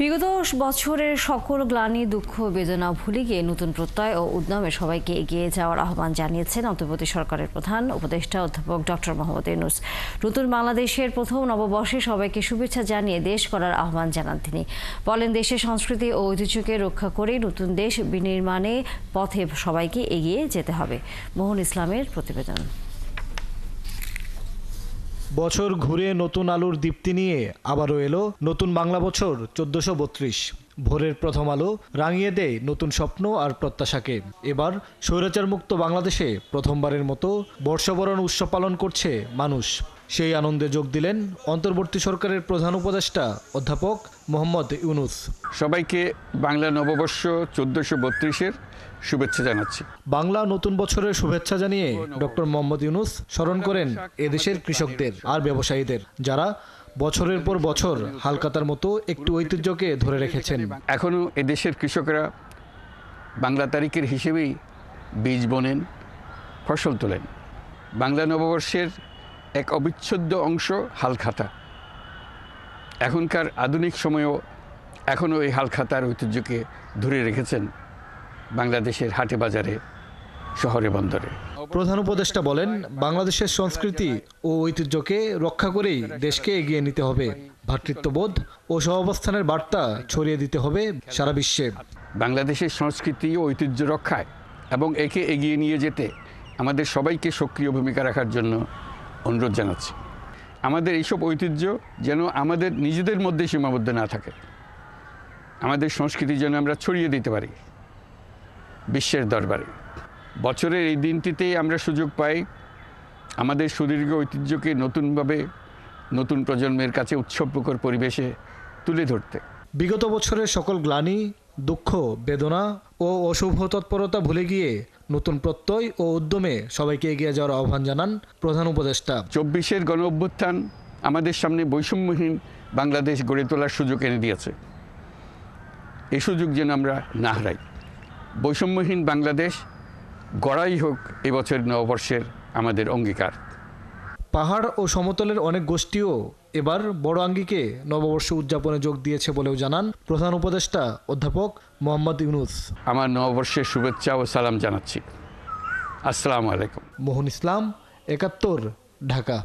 বিগত বছরের সকল গ্লানি দুঃখ বেদনা ভুলে গিয়ে নতুন প্রত্যয় ও উদ্যমে সবাইকে এগিয়ে যাওয়ার আহ্বান জানিয়েছেন অন্তর্বর্তী সরকারের প্রধান উপদেষ্টা অধ্যাপক ডক্টর মোহাম্মদ ইউনূস। নতুন বাংলাদেশের প্রথম নববর্ষে সবাইকে শুভেচ্ছা জানিয়ে দেশ গড়ার আহ্বান জানান তিনি। বলেন, দেশের সংস্কৃতি ও ঐতিহ্যকে রক্ষা করেই নতুন দেশ বিনির্মাণে পথে সবাইকে এগিয়ে যেতে হবে। মোহন ইসলামের প্রতিবেদন। বছর ঘুরে নতুন আলোর দীপ্তি নিয়ে আবারও এলো নতুন বাংলা বছর 1432। ভোরের প্রথম আলো রাঙিয়ে দেয় নতুন স্বপ্ন আর প্রত্যাশাকে। এবার স্বৈরাচার মুক্ত বাংলাদেশে প্রথমবারের মতো বর্ষবরণ উৎসব পালন করছে মানুষ। সেই আনন্দে যোগ দিলেন অন্তর্বর্তী সরকারের প্রধান উপদেষ্টা অধ্যাপক মোহাম্মদ ইউনূস। সবাইকে বাংলা নববর্ষ 1432-এর শুভেচ্ছা জানাচ্ছি। বাংলা নতুন বছরের শুভেচ্ছা জানিয়ে ডক্টর মোহাম্মদ ইউনূস স্মরণ করেন এদেশের কৃষকদের আর ব্যবসায়ীদের, যারা বছরের পর বছর হালকাতার মতো একটু ঐতিহ্যকে ধরে রেখেছেন। এখনও এদেশের কৃষকরা বাংলা তারিখের হিসেবেই বীজ বোনেন, ফসল তোলেন। বাংলা নববর্ষের এক অবিচ্ছেদ্য অংশ হালখাতা। এখনকার আধুনিক সময়েও এখনও এই হালখাতার ঐতিহ্যকে ধরে রেখেছেন বাংলাদেশের হাটে বাজারে, শহরে বন্দরে। প্রধান উপদেষ্টা বলেন, বাংলাদেশের সংস্কৃতি ও ঐতিহ্যকে রক্ষা করেই দেশকে এগিয়ে নিতে হবে। ভ্রাতৃত্ববোধ ও সহাবস্থানের বার্তা ছড়িয়ে দিতে হবে সারা বিশ্বে। বাংলাদেশের সংস্কৃতি ও ঐতিহ্য রক্ষায় এবং একে এগিয়ে নিয়ে যেতে আমাদের সবাইকে সক্রিয় ভূমিকা রাখার জন্য অনুরোধ জানাচ্ছি। আমাদের এইসব ঐতিহ্য যেন আমাদের নিজেদের মধ্যে সীমাবদ্ধ না থাকে। আমাদের সংস্কৃতি যেন আমরা ছড়িয়ে দিতে পারি বিশ্বের দরবারে। বছরের এই দিনটিতেই আমরা সুযোগ পাই আমাদের সুদীর্ঘ ঐতিহ্যকে নতুনভাবে নতুন প্রজন্মের কাছে উৎসবমুখর পরিবেশে তুলে ধরতে। বিগত বছরের সকল গ্লানি, দুঃখ, বেদনা ও অশুভ তৎপরতা ভুলে গিয়ে নতুন প্রত্যয় ও উদ্যমে সবাইকে এগিয়ে যাওয়ার আহ্বান জানান প্রধান উপদেষ্টা। 24-এর গণ অভ্যুত্থান আমাদের সামনে বৈষম্যহীন বাংলাদেশ গড়ে তোলার সুযোগ এনে দিয়েছে। এই সুযোগ যেন আমরা না হারাই। বৈষম্যহীন বাংলাদেশ গড়াই হোক এবছর নববর্ষের আমাদের অঙ্গীকার। পাহাড় ও সমতলের অনেক গোষ্ঠীও এবার বড় আঙ্গিকে নববর্ষ উদযাপনে যোগ দিয়েছে বলেও জানান প্রধান উপদেষ্টা অধ্যাপক মোহাম্মদ ইউনূস। আমার নববর্ষের শুভেচ্ছা ও সালাম জানাচ্ছি। আসসালামু আলাইকুম। মোহন ইসলাম, ৭১, ঢাকা।